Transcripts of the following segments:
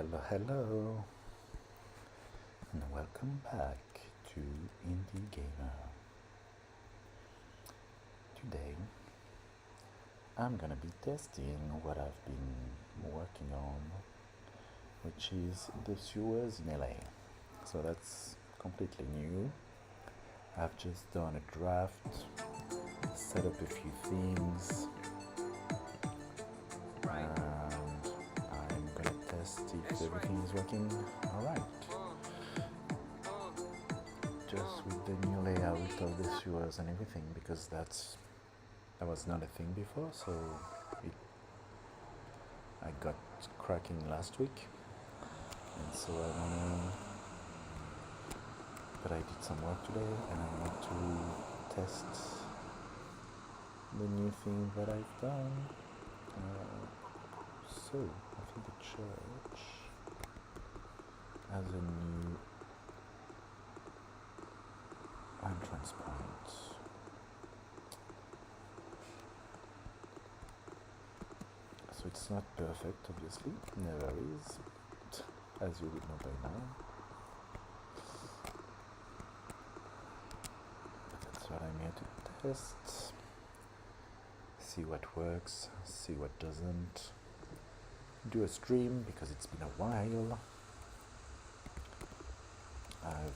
Hello, and welcome back to Indie Gamer. Today, I'm gonna be testing what I've been working on, which is the sewers in LA. So that's completely new. I've just done a draft, set up a few themes, and I'm gonna test if everything is working alright. Just with the new layout of the sewers and everything, because that was not a thing before, so I got cracking last week, and so but I did some work today, and I want to test the new thing that I've done. So I think the church has a new entrance point. So it's not perfect, obviously, never is, as you would know by now. But that's what I'm here to test. See what works, see what doesn't. Do a stream because it's been a while. I've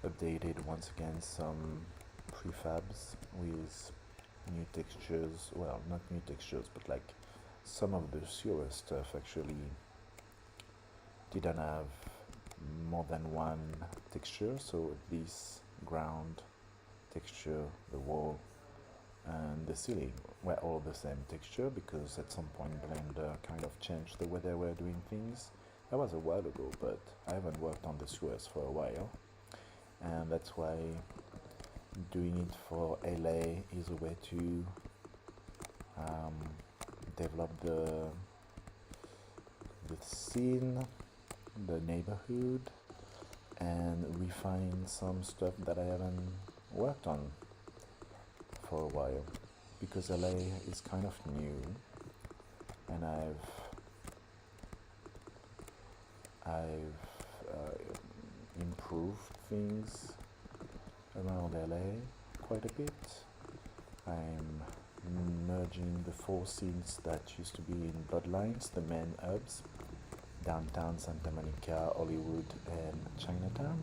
updated once again some prefabs with new textures. Well, not new textures, but like some of the sewer stuff actually didn't have more than one texture, so this ground texture, the wall, and the ceiling were all the same texture, because at some point Blender kind of changed the way they were doing things. That was a while ago, but I haven't worked on the sewers for a while, and that's why doing it for LA is a way to develop the scene, the neighborhood, and refine some stuff that I haven't worked on for a while, because LA is kind of new, and I've improved things around LA quite a bit. I'm merging the four scenes that used to be in Bloodlines, the main hubs, downtown Santa Monica, Hollywood, and Chinatown.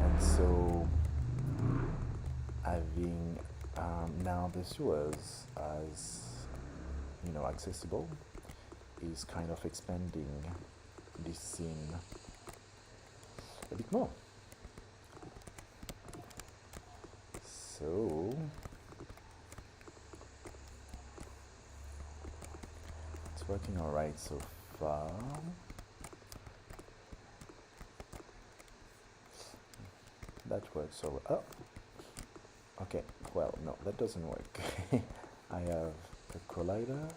And so having now the sewers as accessible is kind of expanding this scene a bit more. So it's working alright so far. That works so well. Oh, okay, well, no, that doesn't work. I have a collider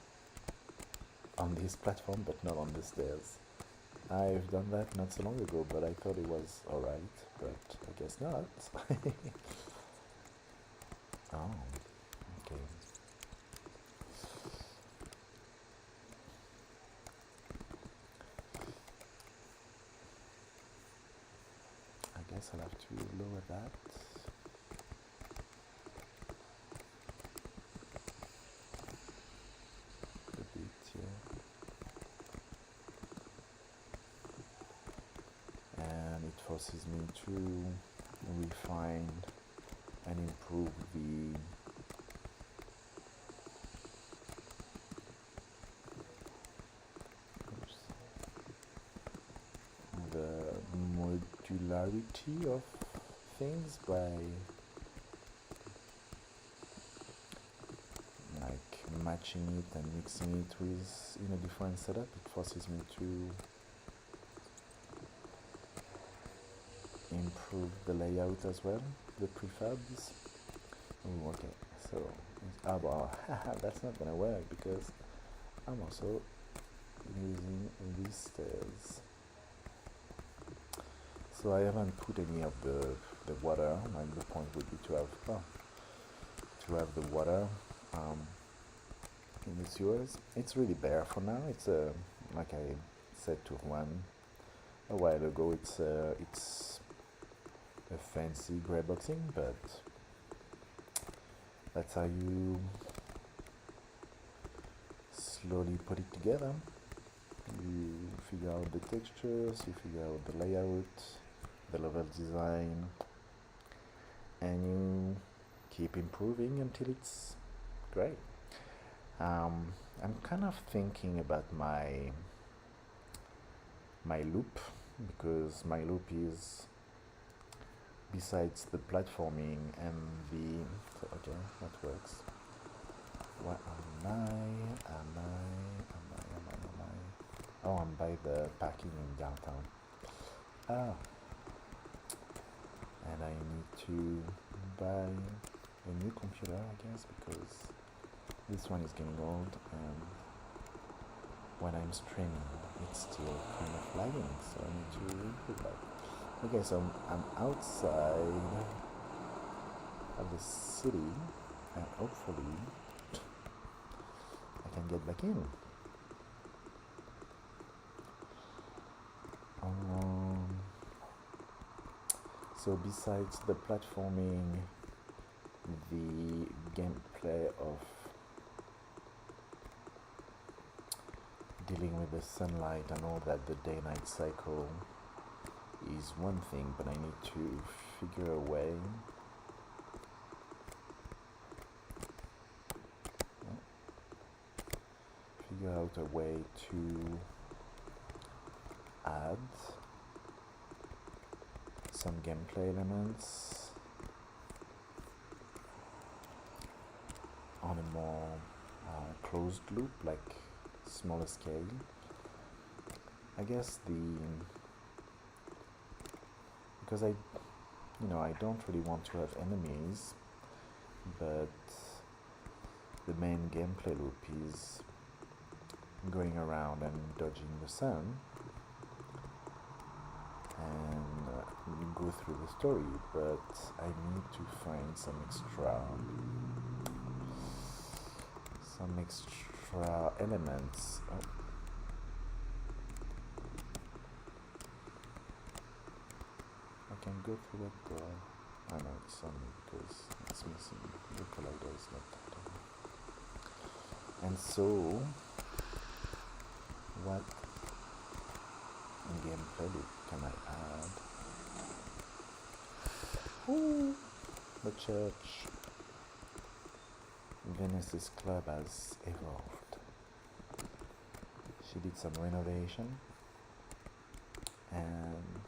on this platform, but not on the stairs. I've done that not so long ago, but I thought it was alright, but I guess not. Oh, okay. I guess I'll have to lower that. A bit, yeah. And it forces me to refine and improve the modularity of things by like matching it and mixing it with in a different setup. It forces me to improve the layout as well, the prefabs. Oh, okay, so well, that's not gonna work because I'm also using these stairs. So I haven't put any of the water. Like the point would be to have the water in the sewers. It's really bare for now. It's a like I said to Juan a while ago, it's a fancy grey boxing, but that's how you slowly put it together. You figure out the textures, you figure out the layout, the level design, and you keep improving until it's great. I'm kind of thinking about my loop, because my loop is, besides the platforming and the, so, okay, that works. What am I? Oh, I'm by the parking in downtown. Ah, and I need to buy a new computer, I guess, because this one is getting old, and when I'm streaming, it's still kind of lagging, so I need to improve that. Okay, so I'm outside of the city, and hopefully I can get back in. So besides the platforming, the gameplay of dealing with the sunlight and all that, the day-night cycle is one thing, but I need to figure a way out a way to add some gameplay elements on a more closed loop, like smaller scale. I guess because I don't really want to have enemies, but the main gameplay loop is going around and dodging the sun and go through the story, but I need to find some extra elements. Oh. I can go through that door. I know it's only because it's missing. The collider is not that on. And so, what gameplay loop can I add? Ooh, the church. Venice's club has evolved. She did some renovation, and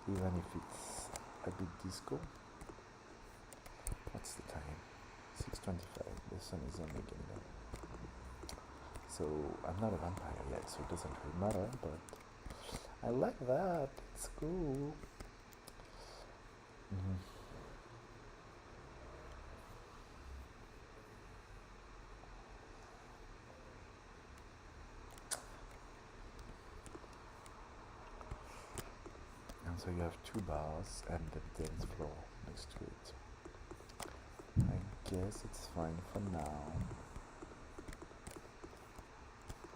even if it's a bit disco, what's the time? 6:25. The sun is only getting up. So I'm not a vampire yet, so it doesn't really matter, but I like that. It's cool. And so you have two bars and the dance floor next to it. I guess it's fine for now.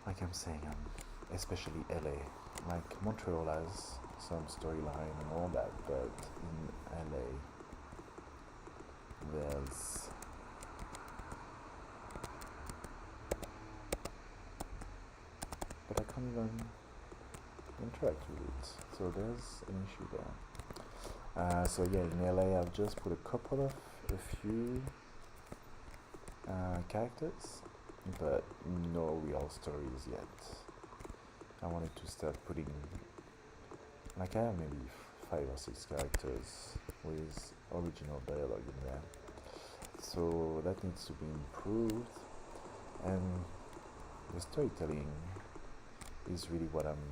Like I'm saying, especially LA. Like Montreal has some storyline and all that, but in LA there's but I can't even interact with it, so there's an issue there. So yeah, in LA I've just put a few characters, but no real stories yet. I wanted to start putting, like I have maybe 5 or 6 characters with original dialogue in there, so that needs to be improved, and the storytelling is really what I'm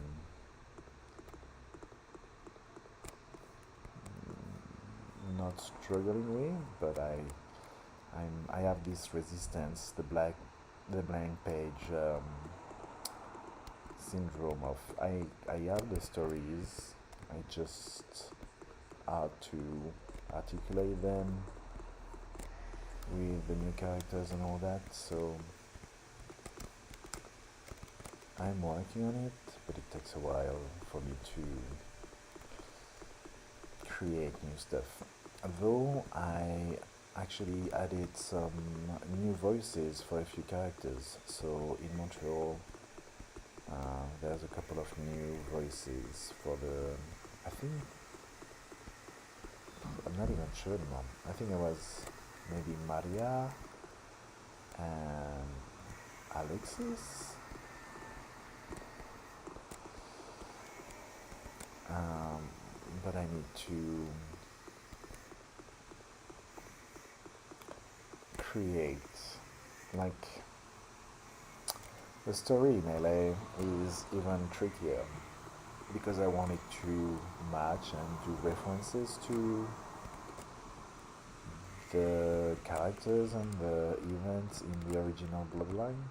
not struggling with, but I have this resistance, the blank page syndrome of I have the stories, I just have to articulate them with the new characters and all that, so I'm working on it, but it takes a while for me to create new stuff. Though I actually added some new voices for a few characters. So in Montreal, there's a couple of new voices for the. I think I'm not even sure anymore. I think it was maybe Maria and Alexis. Um, but I need to create like the story in LA is even trickier because I want it to match and do references to the characters and the events in the original Bloodline.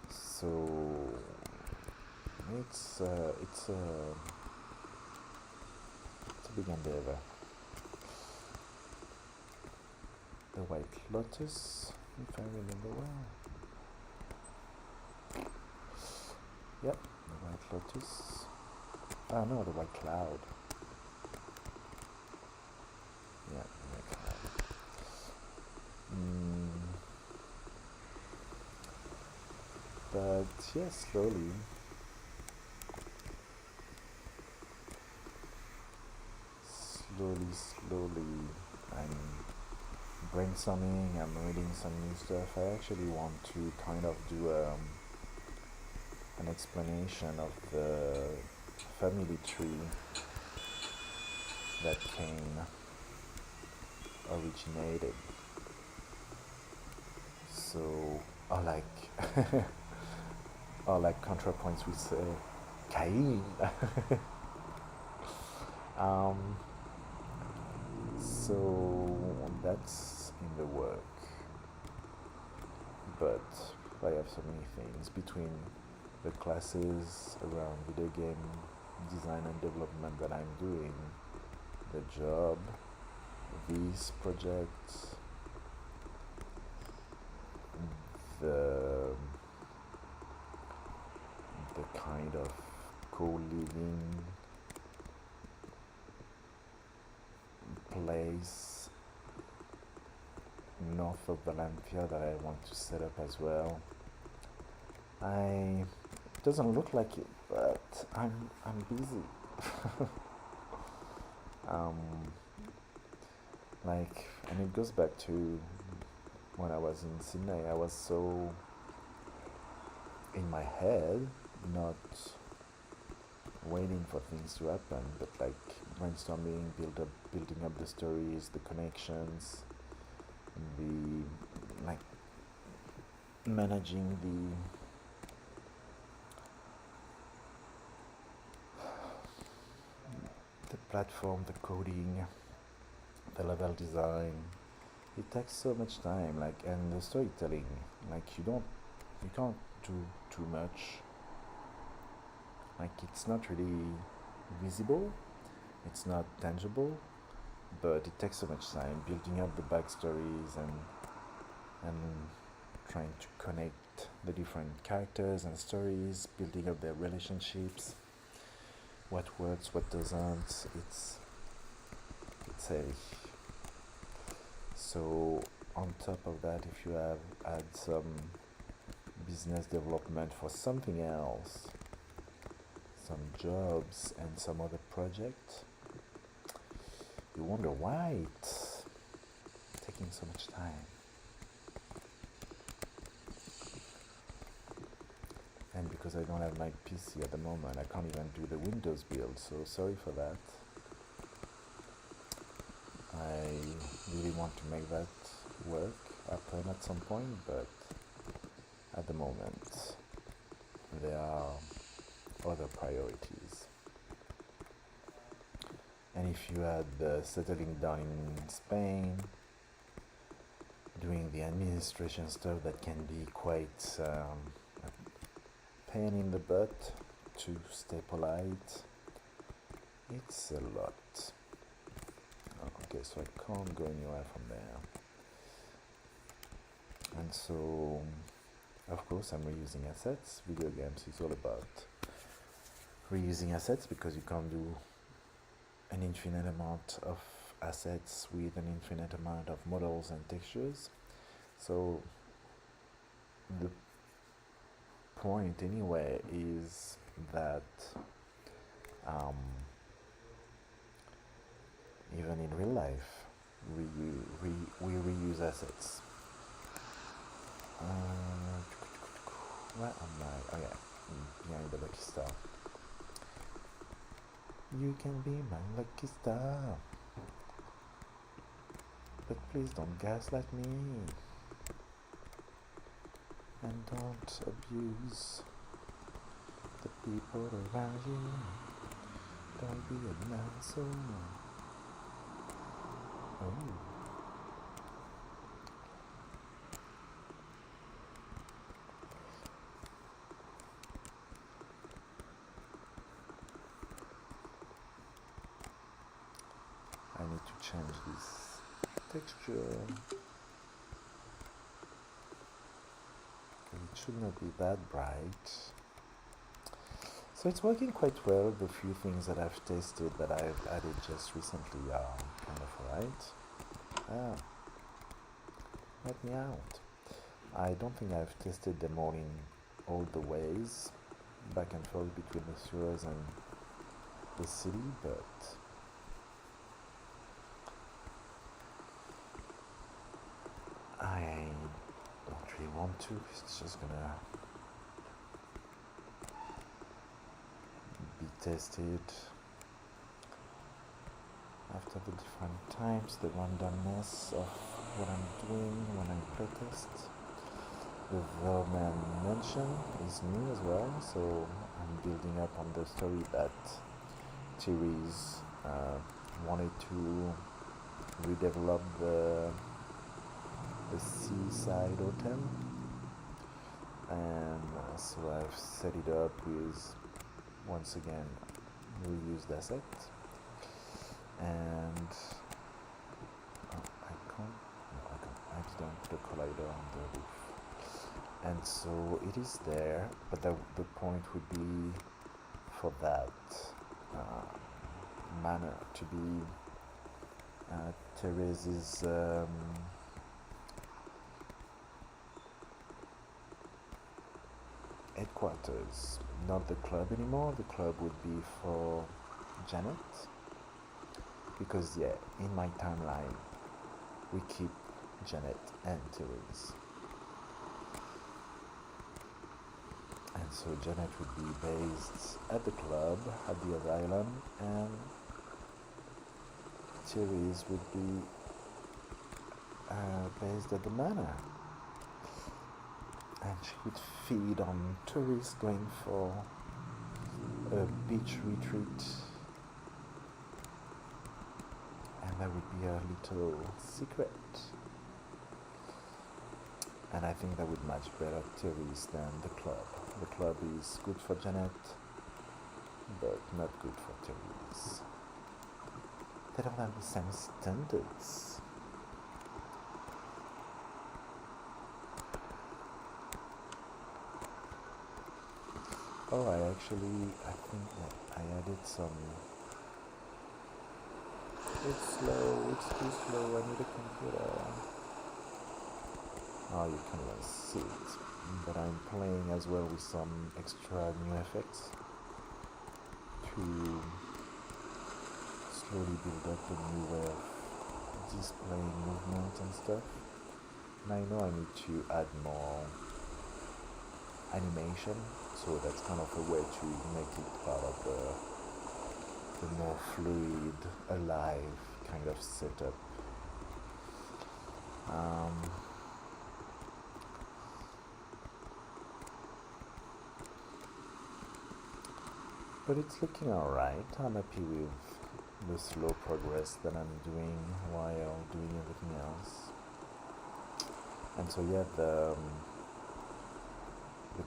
So it's a big endeavor. The White Lotus, if I remember well. Yep, the White Lotus. Ah no, the White Cloud. Yeah, the White Cloud. But yeah, slowly, I'm brainstorming, I'm reading some new stuff. I actually want to kind of do an explanation of the family tree that Kane originated. So, or like, or like ContraPoints, we say Cain. um, so that's in the work, but I have so many things between the classes around video game design and development that I'm doing, the job, these projects, the the kind of co-living place north of Valencia that I want to set up as well. It doesn't look like it, but I'm busy. um, and it goes back to when I was in Sydney. I was so in my head, not waiting for things to happen, but like brainstorming, building up the stories, the connections, the like managing the platform, the coding, the level design. It takes so much time, like, and the storytelling, like you can't do too much. Like it's not really visible, it's not tangible, but it takes so much time building up the backstories and trying to connect the different characters and stories, building up their relationships, what works, what doesn't. It's a so on top of that, if you have had some business development for something else, some jobs and some other project, you wonder why it's taking so much time. And because I don't have my PC at the moment, I can't even do the Windows build, so sorry for that. I really want to make that work happen at some point, but at the moment there are other priorities. And if you had settling down in Spain, doing the administration stuff, that can be quite a pain in the butt to stay polite. It's a lot. Okay, so I can't go anywhere from there. And so Of course, I'm reusing assets. Video games is all about reusing assets because you can't do an infinite amount of assets with an infinite amount of models and textures. So the point anyway is that um, even in real life we reuse assets. Where am I? Oh yeah, behind the lucky star. You can be my lucky star, but please don't gaslight me and don't abuse the people around you. Don't be an asshole. Oh. I need to change this texture. It should not be that bright. So it's working quite well. The few things that I've tested that I've added just recently are kind of alright. Let me out. I don't think I've tested them all the ways, back and forth between the sewers and the city, but I don't really want to. It's just gonna be tested after the different times, the randomness of what I'm doing when I playtest. The Verman Mansion is new as well, so I'm building up on the story that Thierry's wanted to redevelop the seaside hotel, and so I've set it up with, once again, reused assets, and I didn't put a collider on the roof, and so it is there, but the point would be for that manor to be Therese's headquarters, not the club anymore. The club would be for Janet, because yeah, in my timeline we keep Janet and Therese, and so Janet would be based at the club at the other island, and Therese would be based at the manor, and she would feed on tourists going for a beach retreat, and that would be a little secret. And I think that would match better Therese than the club. The club is good for Janet, but not good for Therese. They don't have the same standards. Oh, I think that I added some. It's slow, it's too slow, I need a computer. Oh, you can't even see it. But I'm playing as well with some extra new effects to slowly build up a new way of displaying movement and stuff. And I know I need to add more animation, so that's kind of a way to make it part of the more fluid, alive kind of setup. But it's looking alright. I'm happy with the slow progress that I'm doing while doing everything else. And so yeah, the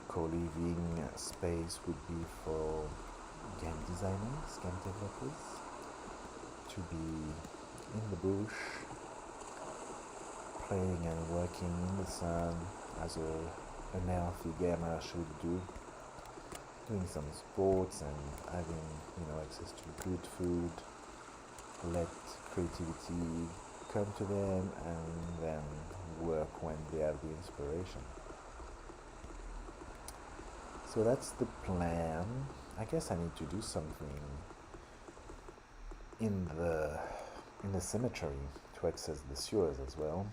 co-living space would be for game designers, game developers, to be in the bush, playing and working in the sun as a an healthy gamer should do, doing some sports and having access to good food, let creativity come to them and then work when they have the inspiration. So that's the plan. I guess I need to do something in the cemetery to access the sewers as well.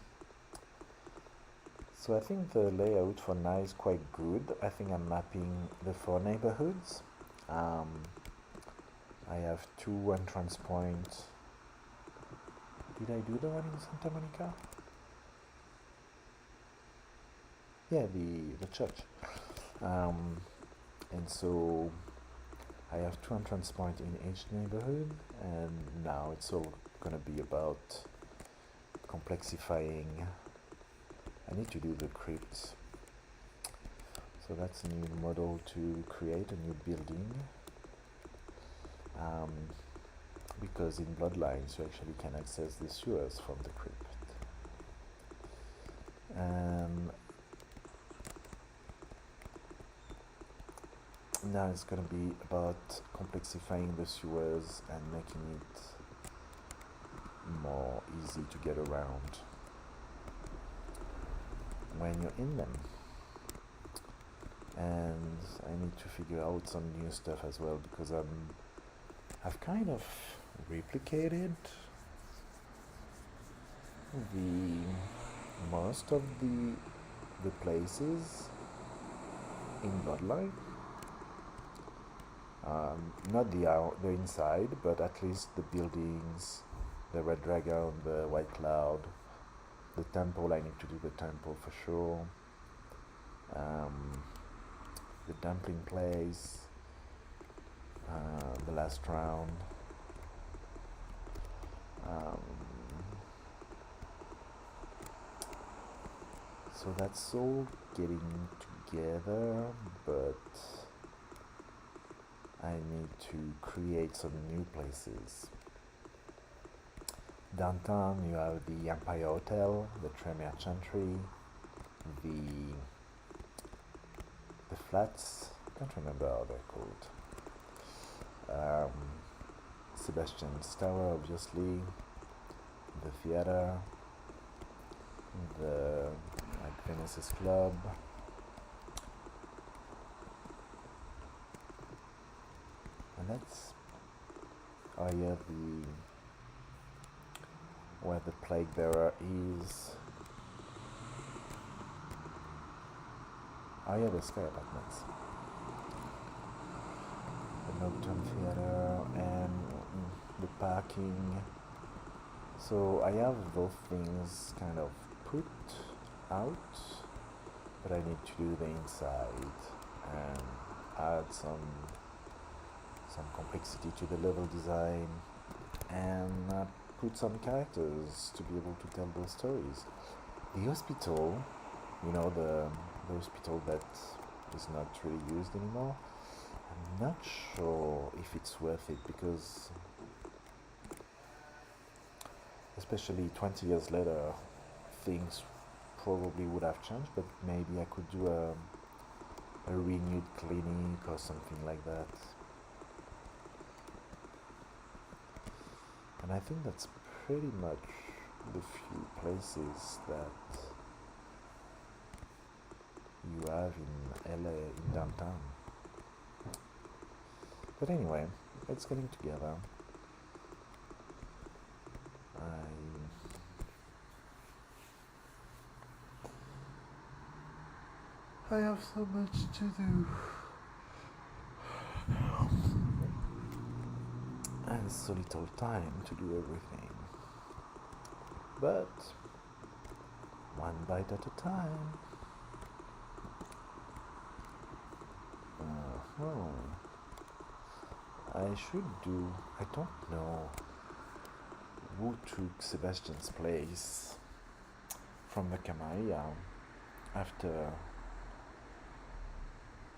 So I think the layout for now is quite good. I think I'm mapping the 4 neighborhoods. I have 2 entrance points. Did I do the one in Santa Monica? Yeah, the church. And so I have 2 entrance points in each neighborhood, and now it's all gonna be about complexifying. I need to do the crypt. So that's a new model to create a new building. Because in Bloodlines you actually can access the sewers from the crypt. And now it's going to be about complexifying the sewers and making it more easy to get around when you're in them. And I need to figure out some new stuff as well, because I've kind of replicated the most of the places in Bloodline. Not the inside, but at least the buildings, the Red Dragon, the White Cloud, the temple. I need to do the temple for sure. The dumpling place, the last round. So that's all getting together, but I need to create some new places. Downtown you have the Empire Hotel, the Tremere Chantry, the flats, I can't remember how they're called. Sebastian's Tower, obviously, the theater, the Venice's Club, and that's where the Plague Bearer is. The Sky Apartments, the Nocturne Theater, and the parking. So I have those things kind of put out, but I need to do the inside and add some complexity to the level design, and put some characters to be able to tell those stories. The hospital, the hospital that is not really used anymore, I'm not sure if it's worth it, because especially 20 years later things probably would have changed, but maybe I could do a renewed clinic or something like that. And I think that's pretty much the few places that you have in LA, in downtown. But anyway, it's getting together. I have so much to do. And so little time to do everything. But one bite at a time. I don't know who took Sebastian's place from the Camarilla after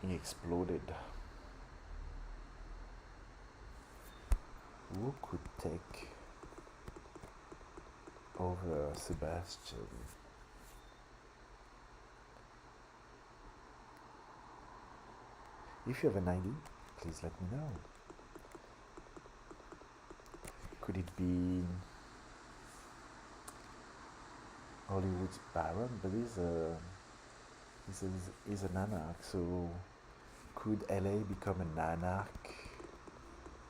he exploded. Who could take over Sebastian? If you have an idea, please let me know. Could it be Hollywood's Baron? But he's an anarch, so could LA become an anarch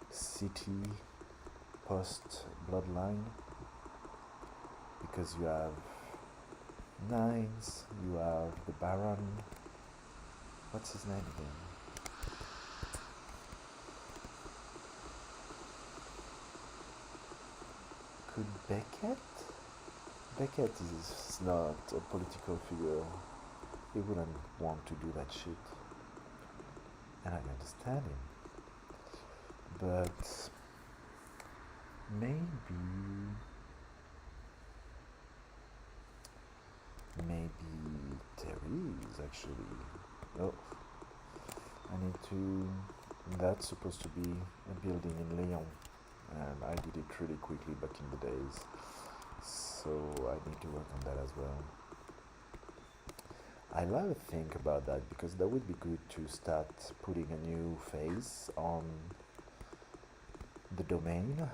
city post Bloodline? Because you have Nines, you have the Baron. What's his name again? Could Beckett? Beckett is not a political figure. He wouldn't want to do that shit. And I understand him. But maybe Terry is actually. Oh, I need to. That's supposed to be a building in Lyon, and I did it really quickly back in the days, so I need to work on that as well. I love to think about that because that would be good to start putting a new face on the domain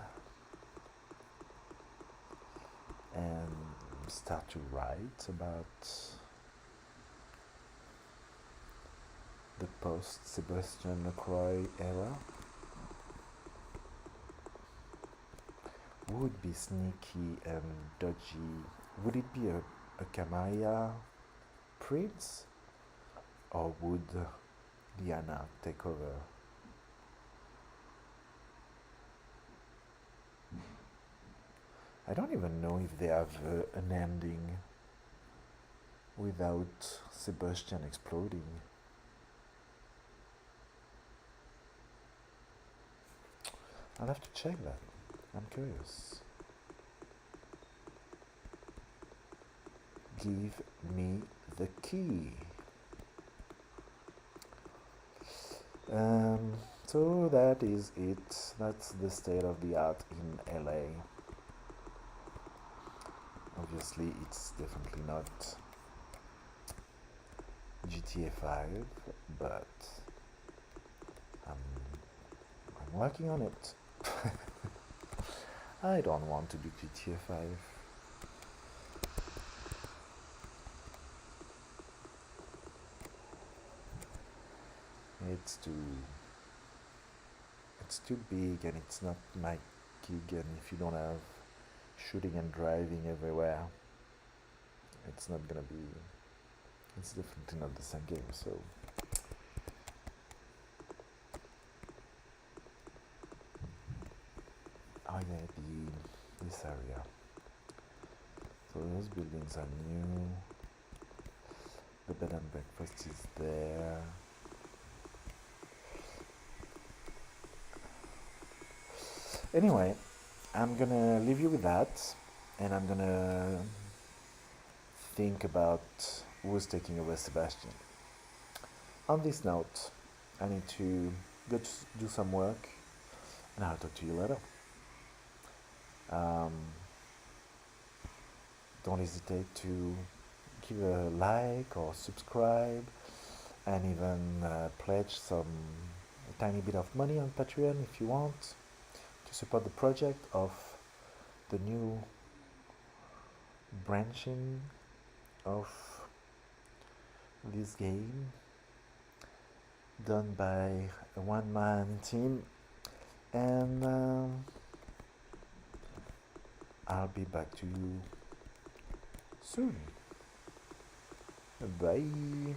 and start to write about the post-Sebastian Lacroix era. Would be sneaky and dodgy. Would it be a Kamaya prince, or would Diana take over? I don't even know if they have an ending without Sebastian exploding. I'll have to check that. I'm curious. Give me the key. So that is it. That's the state of the art in LA. Obviously, it's definitely not GTA 5, but I'm working on it. I don't want to do GTA 5. It's too big and it's not my gig, and if you don't have shooting and driving everywhere, it's definitely not the same game, so oh yeah, this area. So those buildings are new. The bed and breakfast is there. Anyway, I'm gonna leave you with that, and I'm gonna think about who's taking over Sebastian. On this note, I need to go to do some work, and I'll talk to you later. Don't hesitate to give a like or subscribe, and even pledge a tiny bit of money on Patreon if you want to support the project of the new branching of this game done by a one-man team, and I'll be back to you soon. Bye.